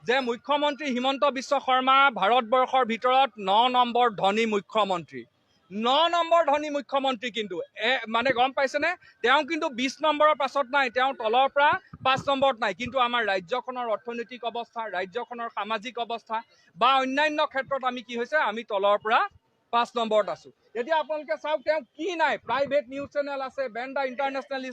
যে মুখ্যমন্ত্ৰী হিমন্ত বিশ্ব শৰ্মা ভাৰতবৰ্ষৰ ভিতৰত 9 নম্বৰ ধনী মুখ্যমন্ত্ৰী। 9 নম্বৰ ধনী মুখ্যমন্ত্ৰী কিন্তু মানে গম পাইছেনে, তেওঁ কিন্তু 20 নম্বৰৰ পাছত নাই, তেওঁ তলৰ পৰা 5 নম্বৰত নাই। কিন্তু আমাৰ ৰাজ্যখনৰ অৰ্থনৈতিক অৱস্থা, ৰাজ্যখনৰ সামাজিক অৱস্থা বা অন্যান্য ক্ষেত্ৰত আমি কি হৈছে, আমি তলৰ পৰা 5 নম্বৰত আছো। এতিয়া আপোনালোকে চাওক তেওঁ কি নাই, প্ৰাইভেট নিউজ চেনেল আছে, বেণ্ডা ইণ্টাৰনেশ্যনেল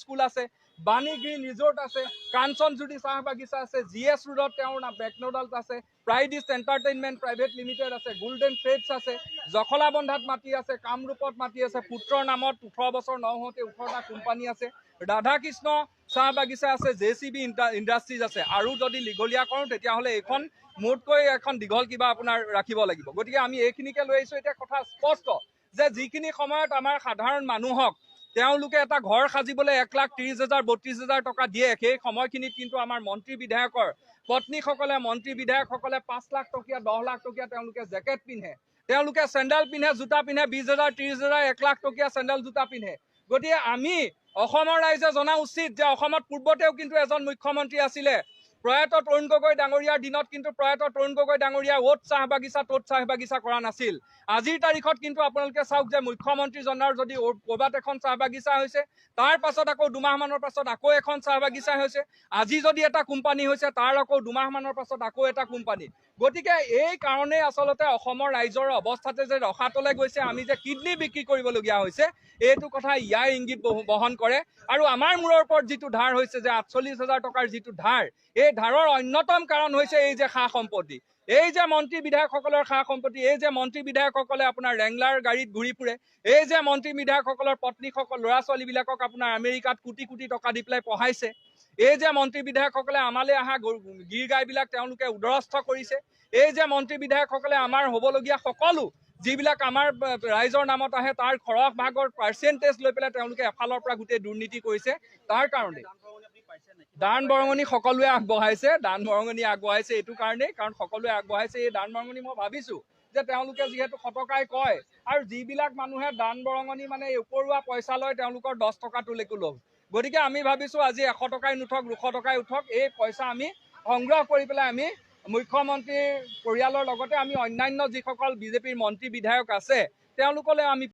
স্কুল আছে, বাণী গ্ৰীণ ৰিজৰ্ট আছে, কাঞ্চনজুৰি চাহ বাগিচা আছে, GS ৰোডত তেওঁৰ মেকডনাল্ড আছে, প্ৰাইডিষ্ট এণ্টাৰটেইনমেণ্ট প্ৰাইভেট লিমিটেড আছে, গোল্ডেন ট্ৰেডছ আছে, জখলাবন্ধাত মাটি আছে, কামৰূপত মাটি আছে, পুত্ৰৰ নামত 18 বছৰ নহওঁতে 18টা কোম্পানী আছে, ৰাধাকৃষ্ণ চাহ বাগিচা আছে, JCB ইণ্ডাষ্ট্ৰিজ আছে। আৰু যদি দীঘলীয়া কৰোঁ তেতিয়াহ'লে এইখন মোতকৈ এখন দীঘল কিবা আপোনাৰ ৰাখিব লাগিব। গতিকে আমি এইখিনিকে লৈ আহিছোঁ। এতিয়া কথা স্পষ্ট যে যিখিনি সময়ত আমাৰ সাধাৰণ মানুহক তেওঁলোকে এটা ঘৰ সাজিবলৈ 1,30,000 32,000 টকা দিয়ে, সেই সময়খিনিত কিন্তু আমাৰ মন্ত্ৰী বিধায়কৰ পত্নীসকলে, মন্ত্ৰী বিধায়কসকলে 5 লাখ টকীয়া 10 লাখ টকীয়া তেওঁলোকে জেকেট পিন্ধে, তেওঁলোকে চেণ্ডেল পিন্ধে, জোতা পিন্ধে, 20,000 30,000 1 লাখ টকীয়া চেণ্ডেল জোতা পিন্ধে। গতিকে আমি অসমৰ ৰাইজে জনা উচিত যে অসমত পূৰ্বতেও কিন্তু এজন মুখ্যমন্ত্ৰী আছিলে, প্ৰয়াত তৰুণ গগৈ ডাঙৰীয়াৰ দিনত কিন্তু প্ৰয়াত তৰুণ গগৈ ডাঙৰীয়া অ'ত চাহ বাগিচা ত'ত চাহ বাগিচা কৰা নাছিল। আজিৰ তাৰিখত কিন্তু আপোনালোকে চাওক যে মুখ্যমন্ত্ৰীজনৰ যদি ক'ৰবাত এখন চাহ বাগিচা হৈছে, তাৰ পাছত আকৌ 2 মাহমানৰ পাছত আকৌ এখন চাহ বাগিচা হৈছে, আজি যদি এটা কোম্পানী হৈছে তাৰ আকৌ 2 মাহমানৰ পাছত আকৌ এটা কোম্পানী। গতিকে এই কাৰণেই আচলতে অসমৰ ৰাইজৰ অৱস্থাতে যে ৰসাতলে গৈছে, আমি যে কিডনী বিক্ৰী কৰিবলগীয়া হৈছে, এইটো কথা ইয়াৰ ইংগিত বহন কৰে। আৰু আমাৰ মূৰৰ ওপৰত যিটো ধাৰ হৈছে যে 48,000 টকাৰ যিটো ধাৰ, এই ধাৰৰ অন্যতম কাৰণ হৈছে এই যে সা সম্পত্তি, এই যে মন্ত্ৰী বিধায়কসকলৰ সা সম্পত্তি, এই যে মন্ত্ৰী বিধায়কসকলে আপোনাৰ ৰেংলাৰ গাড়ীত ঘূৰি ফুৰে, এই যে মন্ত্ৰী বিধায়কসকলৰ পত্নীসকল ল'ৰা ছোৱালীবিলাকক আপোনাৰ আমেৰিকাত কোটি কোটি টকা দি পেলাই পঢ়াইছে, এই যে মন্ত্ৰী বিধায়কসকলে আমালৈ অহা গীৰ গাইবিলাক তেওঁলোকে উদৰস্থ কৰিছে, এই যে মন্ত্ৰী বিধায়কসকলে আমাৰ হ'বলগীয়া সকলো যিবিলাক আমাৰ ৰাইজৰ নামত আহে তাৰ খৰচ ভাগৰ পাৰ্চেণ্টেজ লৈ পেলাই তেওঁলোকে এফালৰ পৰা গোটেই দুৰ্নীতি কৰিছে। তাৰ কাৰণে দান বৰঙণি সকলোৱে আগবঢ়াইছে, দান বৰঙণি আগবঢ়াইছে এইটো কাৰণেই কাৰণ সকলোৱে আগবঢ়াইছে। এই দান বৰঙণি মই ভাবিছোঁ যে তেওঁলোকে যিহেতু শতকাই কয়, আৰু যিবিলাক মানুহে দান বৰঙণি মানে উপৰুৱা পইচা লয় তেওঁলোকৰ 10 টকা তোলেকো ল'ব। গতিকে আমি ভাবিছোঁ আজি 100 টকাই নুঠক, 200 টকাই উঠক, এই পইচা আমি সংগ্ৰহ কৰি পেলাই আমি মুখ্যমন্ত্ৰীৰ পৰিয়ালৰ লগতে আমি অন্যান্য যিসকল বিজেপিৰ মন্ত্ৰী বিধায়ক আছে তেওঁলোকলৈ আমি